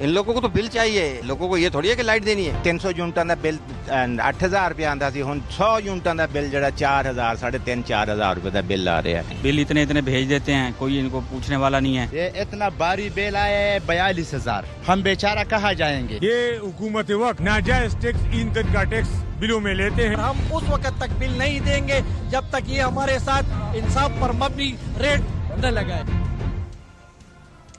इन लोगों को तो बिल चाहिए, लोगों को ये थोड़ी है कि लाइट देनी है। 300 यूनिटां दा बिल 8000 रुपया आंदा सी, हुण 100 यूनिटां दा बिल जेड़ा 4000 3,500-4,000 रुपए दा बिल आ रहा है। बिल इतने भेज देते हैं, कोई इनको पूछने वाला नहीं है। ये इतना भारी बिल आया है 42,000, हम बेचारा कहाँ जाएंगे। ये हुकूमत वक्त नाजायज टैक्स, ईंधन का टैक्स बिलों में लेते हैं। हम उस वक्त तक बिल नहीं देंगे जब तक ये हमारे साथ इंसाफ पर मबनी रेट न लगाए।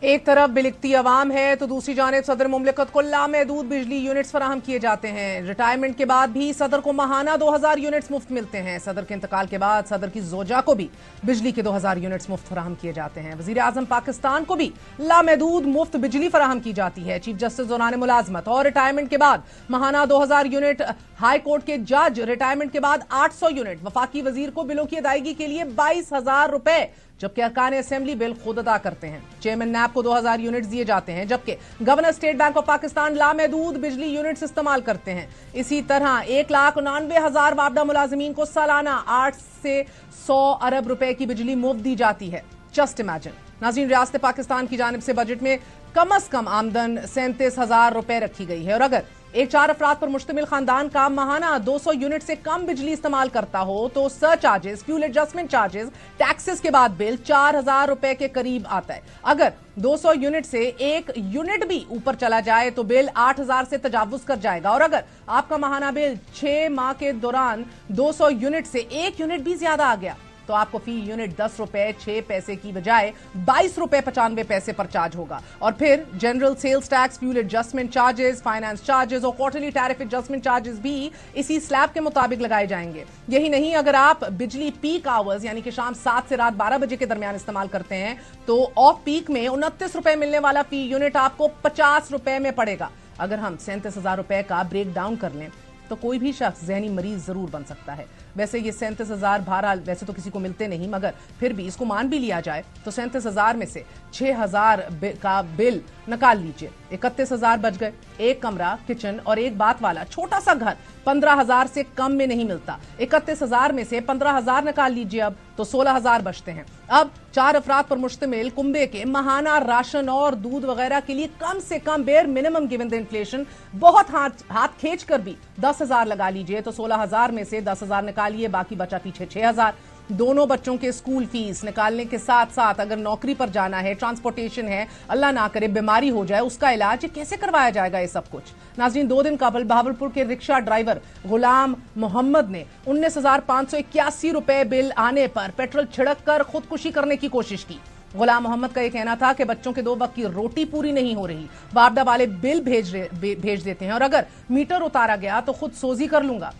एक तरफ बिलिकती अवाम है तो दूसरी जानिब सदर मुमलिकत को लामहदूद बिजली यूनिट्स फराहम किए जाते हैं। रिटायरमेंट के बाद भी सदर को माहाना 2000 यूनिट्स मुफ्त मिलते हैं। सदर के इंतकाल के बाद सदर की जोजा को भी बिजली के 2000 यूनिट्स मुफ्त फराहम किए जाते हैं। वजीर आजम पाकिस्तान को भी लामहदूद मुफ्त बिजली फराहम की जाती है। चीफ जस्टिस दौरान मुलाजमत और रिटायरमेंट के बाद माहाना 2000 यूनिट, हाई कोर्ट के जज रिटायरमेंट के बाद 800 यूनिट, वफाकी वजीर को बिलों की अदायगी के लिए 22,000 रुपए, जबकि अरकान असेंबली बिल खुद अदा करते हैं। चेयरमैन नैब को 2000 यूनिट्स दिए जाते हैं, जबकि governor state bank of Pakistan लामहदूद बिजली यूनिट्स इस्तेमाल करते हैं। इसी तरह 1,99,000 वापदा मुलाजमीन को सालाना 8 से 100 अरब रुपए की बिजली मुफ्त दी जाती है। Just imagine. नाज़रीन, रियासत पाकिस्तान की जानिब से बजट में कम अज कम आमदन 37,000 रुपए रखी गई है और अगर एक 4 अफराद पर मुश्तमिल खानदान का माहाना 200 यूनिट से कम बिजली इस्तेमाल करता हो तो sir charges, fuel adjustment charges, taxes के बाद बिल 4,000 रुपए के करीब आता है। अगर 200 यूनिट से 1 यूनिट भी ऊपर चला जाए तो बिल 8,000 से तजावुज कर जाएगा और अगर आपका माहाना बिल 6 माह के दौरान 200 यूनिट से 1 यूनिट भी ज्यादा आ गया तो आपको फी यूनिट 10 रुपए 6 पैसे की बजाय 22 रुपए 95 पैसे पर चार्ज होगा। और फिर general sales tax, fuel adjustment charges, finance charges और क्वार्टरली टैरिफ एडजस्टमेंट चार्जेस भी इसी स्लैब के मुताबिक लगाए जाएंगे। यही नहीं, अगर आप बिजली पीक आवर्स यानी कि शाम 7 से रात 12 बजे के दरमियान इस्तेमाल करते हैं तो ऑफ पीक में 29 रुपए मिलने वाला फी यूनिट आपको 50 रुपए में पड़ेगा। अगर हम 37,000 रुपए का ब्रेक डाउन कर लें तो कोई भी शख्स जहनी मरीज जरूर बन सकता है। वैसे ये 37,000 बहरहाल वैसे तो किसी को मिलते नहीं, मगर फिर भी इसको मान भी लिया जाए तो 37,000 में से 6,000 का बिल निकाल लीजिए, 31,000 बच गए। एक कमरा, किचन और एक बात वाला छोटा सा घर 15,000 से कम में नहीं मिलता। 31,000 में से 15,000 निकाल लीजिए अब तो 16,000 बचते हैं। अब 4 अफराद पर मुश्तमिल कुंबे के माहाना राशन और दूध वगैरह के लिए कम से कम bare minimum given the inflation बहुत हाथ खींच कर भी 10,000 लगा लीजिए तो 16,000 में से 10,000 निकालिए, बाकी बचा पीछे 6,000। दोनों बच्चों के स्कूल फीस निकालने के साथ साथ अगर नौकरी पर जाना है, ट्रांसपोर्टेशन है, अल्लाह ना करे बीमारी हो जाए, उसका इलाज, ये कैसे करवाया जाएगा ये सब कुछ। नाज़रीन, 2 दिन कबल बहावलपुर के रिक्शा ड्राइवर गुलाम मोहम्मद ने 19,581 रुपए बिल आने पर पेट्रोल छिड़क कर खुदकुशी करने की कोशिश की। गुलाम मोहम्मद का यह कहना था कि बच्चों के 2 वक्त की रोटी पूरी नहीं हो रही, वापदा वाले बिल भेज देते हैं और अगर मीटर उतारा गया तो खुद सोजी कर लूंगा।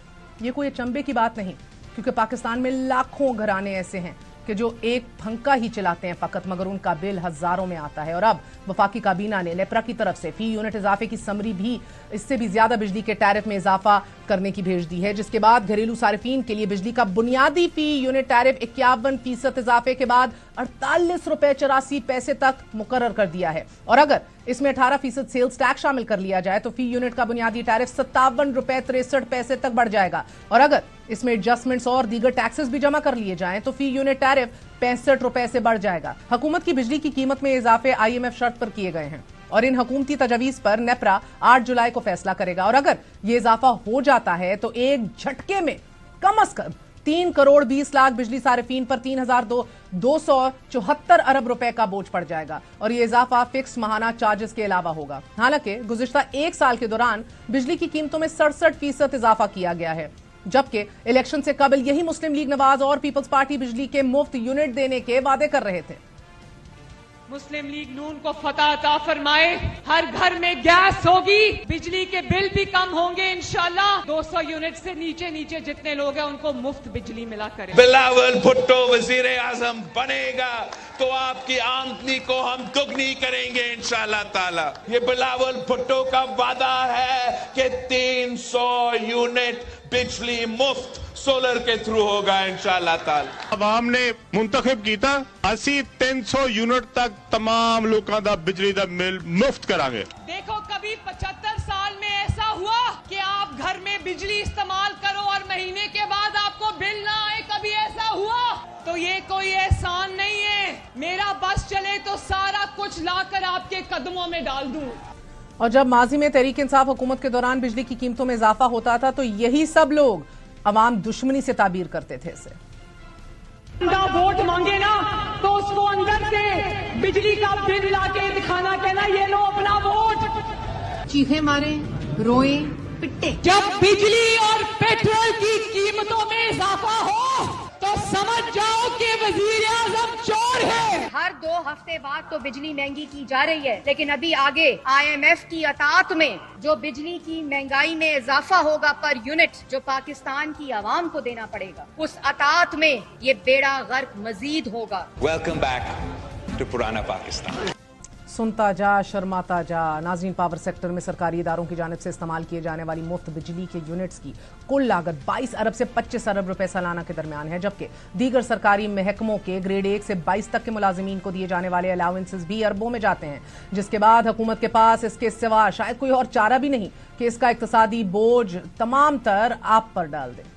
ये कोई अचंभे की बात नहीं, क्योंकि पाकिस्तान में लाखों घराने ऐसे हैं कि जो एक पंखा ही चलाते हैं फकत, मगर उनका बिल हजारों में आता है। और अब वफाकी काबीना ने नेपरा की तरफ से फी यूनिट इजाफे की समरी भी इससे भी ज्यादा बिजली के टैरिफ में इजाफा करने की भेज दी है, जिसके बाद घरेलू सारिफीन के लिए बिजली का बुनियादी फी यूनिट टैरिफ 51% इजाफे के बाद 48 रुपए 84 पैसे तक मुकर्रर कर दिया है। और अगर इसमें 18% सेल्स टैक्स शामिल कर लिया जाए तो फी यूनिट का बुनियादी टैरिफ 57 रुपए 63 पैसे तक बढ़ जाएगा। और अगर इसमें एडजस्टमेंट्स और दीगर टैक्सेस भी जमा कर लिए जाएं तो फी यूनिट टैरिफ 65 रुपए से बढ़ जाएगा। हुकूमत की बिजली की कीमत में इजाफे IMF शर्त पर किए गए हैं और इन हुकूमती तजवीज पर नेपरा 8 जुलाई को फैसला करेगा। और अगर ये इजाफा हो जाता है तो एक झटके में कम अज कम 3 करोड़ 20 लाख बिजली सारिफीन पर 3,274 अरब रुपए का बोझ पड़ जाएगा और ये इजाफा फिक्स माहाना चार्जेस के अलावा होगा। हालांकि गुज़िश्ता 1 साल के दौरान बिजली की कीमतों में 67% इजाफा किया गया है, जबकि इलेक्शन से कबल यही मुस्लिम लीग नवाज और पीपल्स पार्टी बिजली के मुफ्त यूनिट देने के वादे कर रहे थे। मुस्लिम लीग नून को फतह अता फरमाए, हर घर में गैस होगी, बिजली के बिल भी कम होंगे इंशाल्लाह। 200 यूनिट से नीचे जितने लोग हैं उनको मुफ्त बिजली मिला करें। बिलावल भुट्टो वजीर आजम बनेगा तो आपकी आमदनी को हम दुगनी करेंगे इंशाल्लाह ताला। ये बिलावल भुट्टो का वादा है कि 300 यूनिट बिजली मुफ्त सोलर के थ्रू होगा इंशाल्लाह ताला। अवाम ने मुंतखब कीता 80-300 यूनिट तक तमाम लोगों का बिजली का बिल मुफ्त करांगे। देखो, कभी 75 साल में ऐसा हुआ कि आप घर में बिजली इस्तेमाल करो और महीने के बाद आपको बिल ना आए, कभी ऐसा हुआ? तो ये कोई एहसान नहीं है, मेरा बस चले तो सारा कुछ लाकर आपके कदमों में डाल दूं। और जब माजी में तहरीक इंसाफ हुकूमत के दौरान बिजली की कीमतों में इजाफा होता था तो यही सब लोग अवाम दुश्मनी से ताबीर करते थे इसे। वोट मांगे ना तो उसको अंदर से बिजली का बिल लाके दिखाना, कहना ये लो अपना वोट। चीखे मारे, रोए, पिटे। जब बिजली और पेट्रोल की कीमतों में इजाफा हो तो समझ जाओ कि वजीर आजम चोर है। हर 2 हफ्ते बाद तो बिजली महंगी की जा रही है, लेकिन अभी आगे IMF की अतात में जो बिजली की महंगाई में इजाफा होगा पर यूनिट, जो पाकिस्तान की आवाम को देना पड़ेगा, उस अतात में ये बेड़ा गर्क मजीद होगा। वेलकम बैक टू पुराना पाकिस्तान। सुनता जा शर्माता जा। नाज़रीन, पावर सेक्टर में सरकारी इदारों की जानिब से इस्तेमाल किए जाने वाली मुफ्त बिजली के यूनिट्स की कुल लागत 22 अरब से 25 अरब रुपए सालाना के दरमियान है, जबकि दीगर सरकारी महकमों के ग्रेड 1 से 22 तक के मुलाजिमीन को दिए जाने वाले अलाउंसेस भी अरबों में जाते हैं, जिसके बाद हुकूमत के पास इसके सिवा शायद कोई और चारा भी नहीं कि इसका इक्तिसादी बोझ तमाम तर आप पर डाल दे।